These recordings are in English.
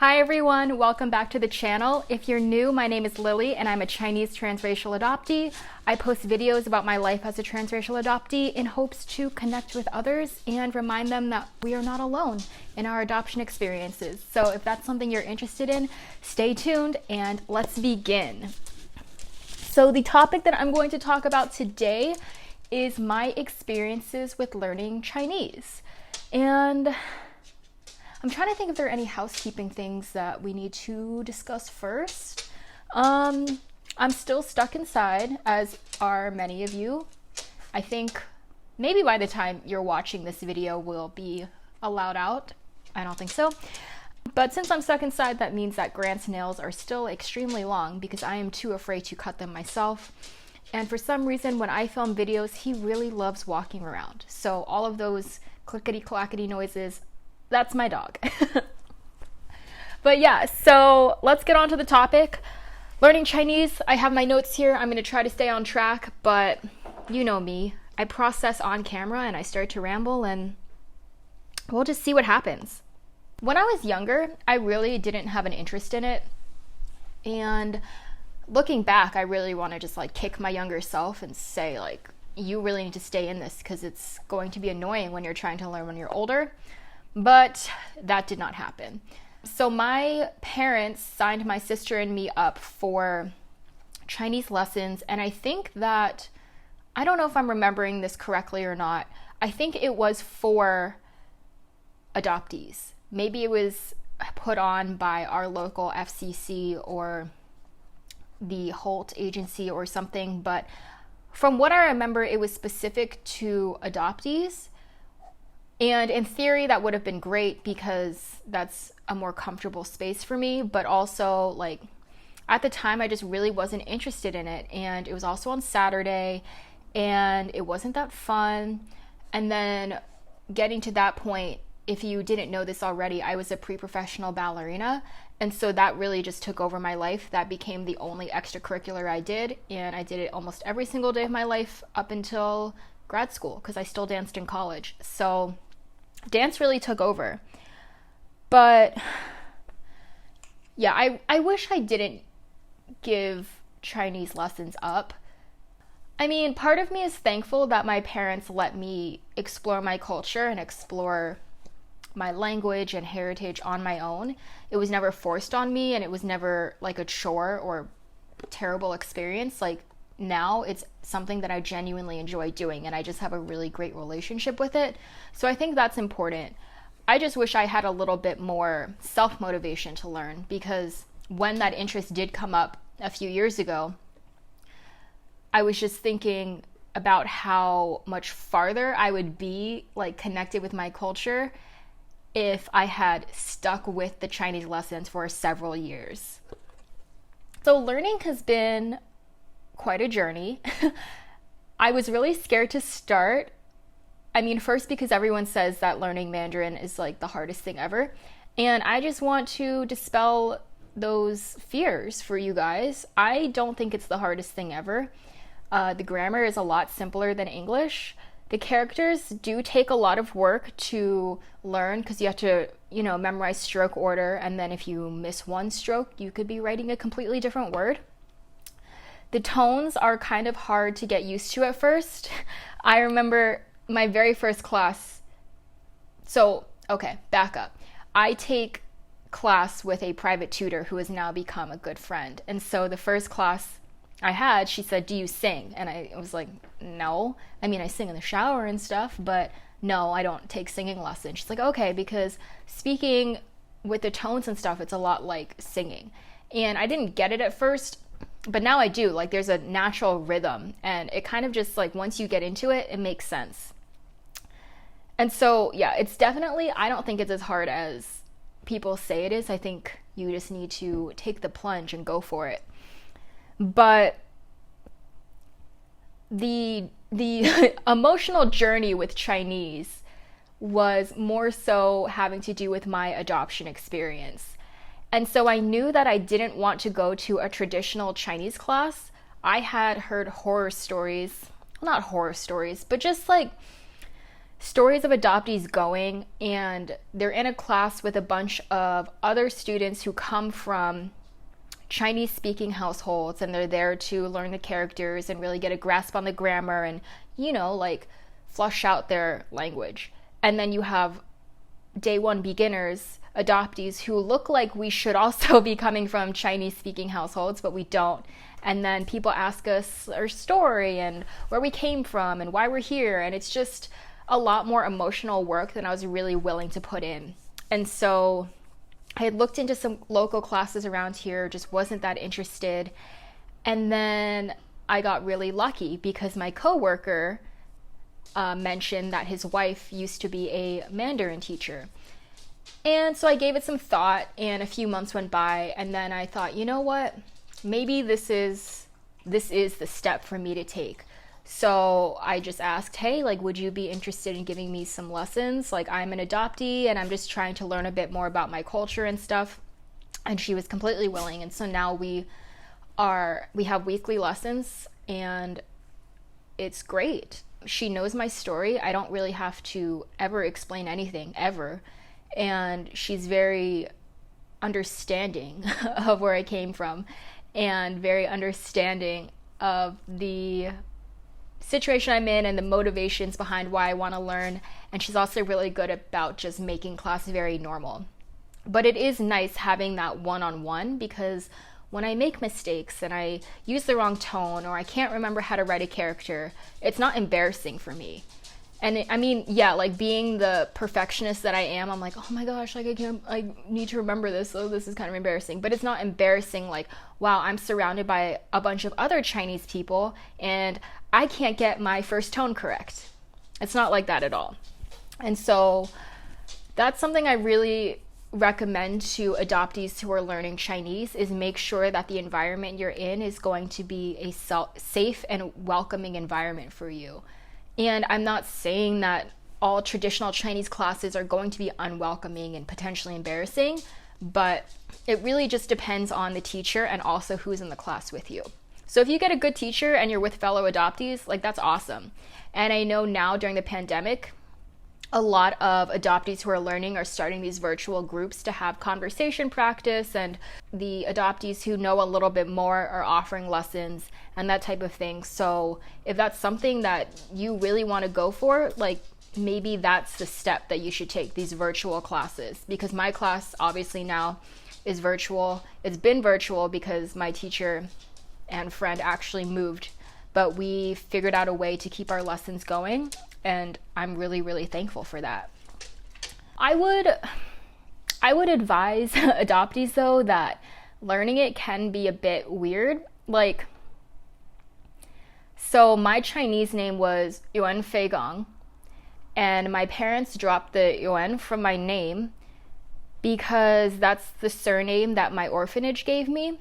Hi everyone, welcome back to the channel. If you're new, my name is Lily and I'm a Chinese transracial adoptee. I post videos about my life as a transracial adoptee in hopes to connect with others and remind them that we are not alone in our adoption experiences. So if that's something you're interested in, stay tuned and let's begin. So the topic that I'm going to talk about today is my experiences with learning Chinese. And I'm trying to think if there are any housekeeping things that we need to discuss first. I'm still stuck inside, as are many of you. I think maybe by the time you're watching this video will be allowed out. I don't think so. But since I'm stuck inside, that means that Grant's nails are still extremely long because I am too afraid to cut them myself. And for some reason, when I film videos, he really loves walking around. So all of those clickety-clackety noises, that's my dog. But yeah, so let's get on to the topic. Learning Chinese, I have my notes here. I'm going to try to stay on track, but you know me. I process on camera and I start to ramble and we'll just see what happens. When I was younger, I really didn't have an interest in it. And looking back, I really want to just kick my younger self and say you really need to stay in this because it's going to be annoying when you're trying to learn when you're older. But that did not happen. So my parents signed my sister and me up for Chinese lessons. And I think that, I don't know if I'm remembering this correctly or not, I think it was for adoptees. Maybe it was put on by our local FCC or the Holt agency or something. But from what I remember, it was specific to adoptees. And in theory, that would have been great because that's a more comfortable space for me. But also, at the time, I just really wasn't interested in it. And it was also on Saturday, and it wasn't that fun. And then getting to that point, if you didn't know this already, I was a pre-professional ballerina. And so that really just took over my life. That became the only extracurricular I did. And I did it almost every single day of my life up until grad school because I still danced in college. So dance really took over. But yeah, I wish I didn't give Chinese lessons up. I mean, part of me is thankful that my parents let me explore my culture and explore my language and heritage on my own. It was never forced on me, and it was never a chore or terrible experience. Now it's something that I genuinely enjoy doing, and I just have a really great relationship with it. So I think that's important. I just wish I had a little bit more self-motivation to learn, because when that interest did come up a few years ago, I was just thinking about how much farther I would be connected with my culture if I had stuck with the Chinese lessons for several years. So learning has been quite a journey. I was really scared to start. I mean, first because everyone says that learning Mandarin is the hardest thing ever. And I just want to dispel those fears for you guys. I don't think it's the hardest thing ever. The grammar is a lot simpler than English. The characters do take a lot of work to learn because you have to, memorize stroke order. And then if you miss one stroke, you could be writing a completely different word. The tones are kind of hard to get used to at first. I remember my very first class. So, okay, back up. I take class with a private tutor who has now become a good friend. And so the first class I had, she said, "Do you sing?" And I was like, "No. I mean, I sing in the shower and stuff, but no, I don't take singing lessons." She's like, "Okay," because speaking with the tones and stuff, it's a lot like singing. And I didn't get it at first, but now I do. There's a natural rhythm, and it kind of just once you get into it, it makes sense. And so, yeah, it's definitely, I don't think it's as hard as people say it is. I think you just need to take the plunge and go for it. But the emotional journey with Chinese was more so having to do with my adoption experience. And so I knew that I didn't want to go to a traditional Chinese class. I had heard horror stories, well, not horror stories, but just stories of adoptees going, and they're in a class with a bunch of other students who come from Chinese speaking households, and they're there to learn the characters and really get a grasp on the grammar and, you know, like flush out their language. And then you have day one beginners, adoptees, who look like we should also be coming from Chinese speaking households, but we don't. And then people ask us our story and where we came from and why we're here. And it's just a lot more emotional work than I was really willing to put in. And so I had looked into some local classes around here, just wasn't that interested. And then I got really lucky because my coworker mentioned that his wife used to be a Mandarin teacher. And so I gave it some thought, and a few months went by, and then I thought, you know what? Maybe this is the step for me to take. So I just asked, hey, like, would you be interested in giving me some lessons? Like, I'm an adoptee and I'm just trying to learn a bit more about my culture and stuff. And she was completely willing. And so now we have weekly lessons, and it's great. She knows my story. I don't really have to ever explain anything, ever. And she's very understanding of where I came from and very understanding of the situation I'm in and the motivations behind why I want to learn. And she's also really good about just making class very normal. But it is nice having that one-on-one, because when I make mistakes and I use the wrong tone or I can't remember how to write a character, it's not embarrassing for me. And I mean, yeah, like being the perfectionist that I am, I'm like, oh my gosh, like I need to remember this, so this is kind of embarrassing. But it's not embarrassing like, wow, I'm surrounded by a bunch of other Chinese people and I can't get my first tone correct. It's not like that at all. And so that's something I really recommend to adoptees who are learning Chinese, is make sure that the environment you're in is going to be a safe and welcoming environment for you. And I'm not saying that all traditional Chinese classes are going to be unwelcoming and potentially embarrassing, but it really just depends on the teacher and also who's in the class with you. So if you get a good teacher and you're with fellow adoptees, like that's awesome. And I know now during the pandemic, a lot of adoptees who are learning are starting these virtual groups to have conversation practice, and the adoptees who know a little bit more are offering lessons and that type of thing. So if that's something that you really want to go for, like maybe that's the step that you should take, these virtual classes. Because my class obviously now is virtual. It's been virtual because my teacher and friend actually moved, but we figured out a way to keep our lessons going. And I'm really, really thankful for that. I would advise adoptees though that learning it can be a bit weird. Like, so my Chinese name was Yuan Fei Gong, and my parents dropped the Yuan from my name because that's the surname that my orphanage gave me.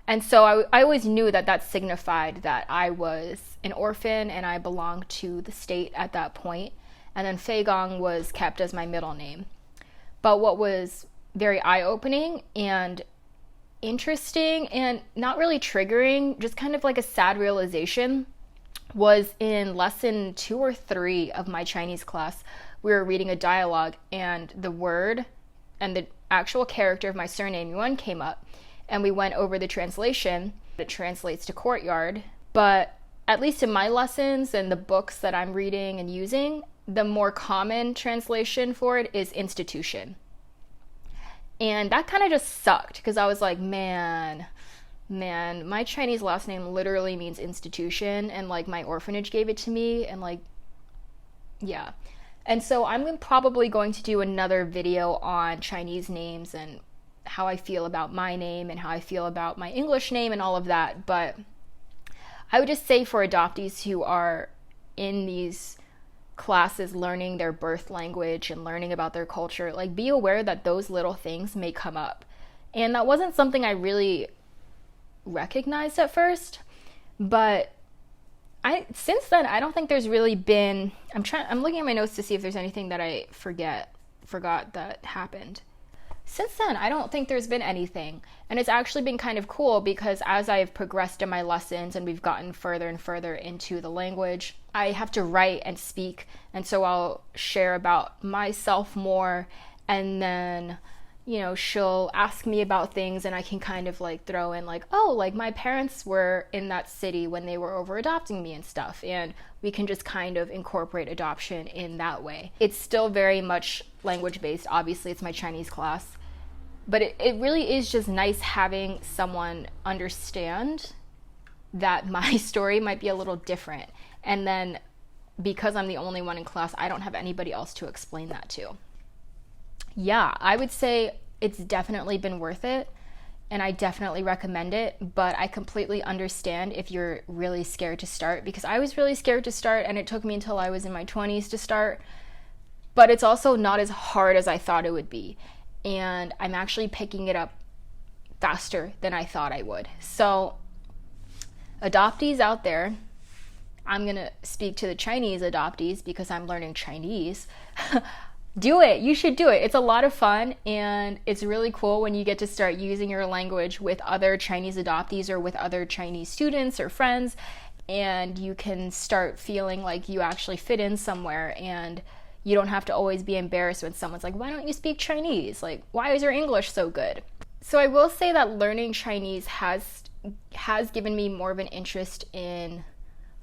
And so I always knew that that signified that I was an orphan and I belonged to the state at that point. And then Fei Gong was kept as my middle name. But what was very eye-opening and interesting and not really triggering, just kind of like a sad realization, was in lesson 2 or 3 of my Chinese class. We were reading a dialogue, and the word and the actual character of my surname, Yuan, came up. And we went over the translation. It translates to courtyard. But at least in my lessons and the books that I'm reading and using, the more common translation for it is institution. And that kind of just sucked, because I was like, man, my Chinese last name literally means institution, and like my orphanage gave it to me, and like, yeah. And so I'm probably going to do another video on Chinese names and how I feel about my name and how I feel about my English name and all of that. But I would just say for adoptees who are in these classes learning their birth language and learning about their culture, like, be aware that those little things may come up. And that wasn't something I really recognized at first, but since then I don't think there's really been, I'm looking at my notes to see if there's anything that I forgot that happened. since then, I don't think there's been anything. And it's actually been kind of cool because as I've progressed in my lessons and we've gotten further and further into the language, I have to write and speak. And so I'll share about myself more, and then, you know, she'll ask me about things and I can kind of like throw in like, oh, like my parents were in that city when they were over adopting me and stuff. And we can just kind of incorporate adoption in that way. It's still very much language based. Obviously, it's my Chinese class. But it really is just nice having someone understand that my story might be a little different. And then because I'm the only one in class, I don't have anybody else to explain that to. Yeah, I would say it's definitely been worth it, and I definitely recommend it, but I completely understand if you're really scared to start, because I was really scared to start and it took me until I was in my 20s to start. But it's also not as hard as I thought it would be, and I'm actually picking it up faster than I thought I would. So adoptees out there, I'm gonna speak to the Chinese adoptees because I'm learning Chinese. Do it. You should do it. It's a lot of fun, and it's really cool when you get to start using your language with other Chinese adoptees or with other Chinese students or friends, and you can start feeling like you actually fit in somewhere, and you don't have to always be embarrassed when someone's like, why don't you speak Chinese? Like, why is your English so good? So I will say that learning Chinese has given me more of an interest in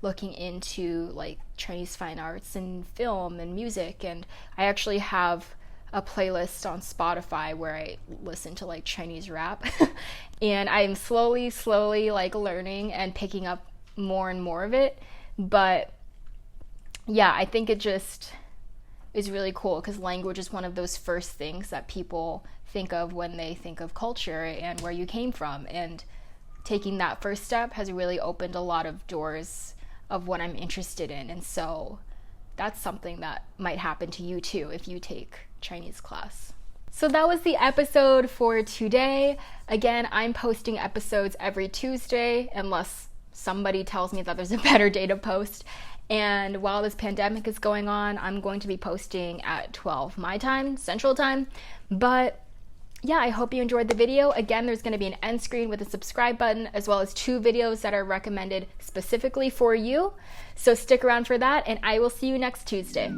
looking into like Chinese fine arts and film and music, and I actually have a playlist on Spotify where I listen to like Chinese rap and I'm slowly like learning and picking up more and more of it. But yeah, I think it just is really cool because language is one of those first things that people think of when they think of culture and where you came from, and taking that first step has really opened a lot of doors of what I'm interested in. And so that's something that might happen to you too if you take Chinese class. So that was the episode for today. Again, I'm posting episodes every Tuesday unless somebody tells me that there's a better day to post. And while this pandemic is going on, I'm going to be posting at 12 my time, Central Time. But yeah, I hope you enjoyed the video. Again, there's going to be an end screen with a subscribe button, as well as 2 videos that are recommended specifically for you. So stick around for that, and I will see you next Tuesday.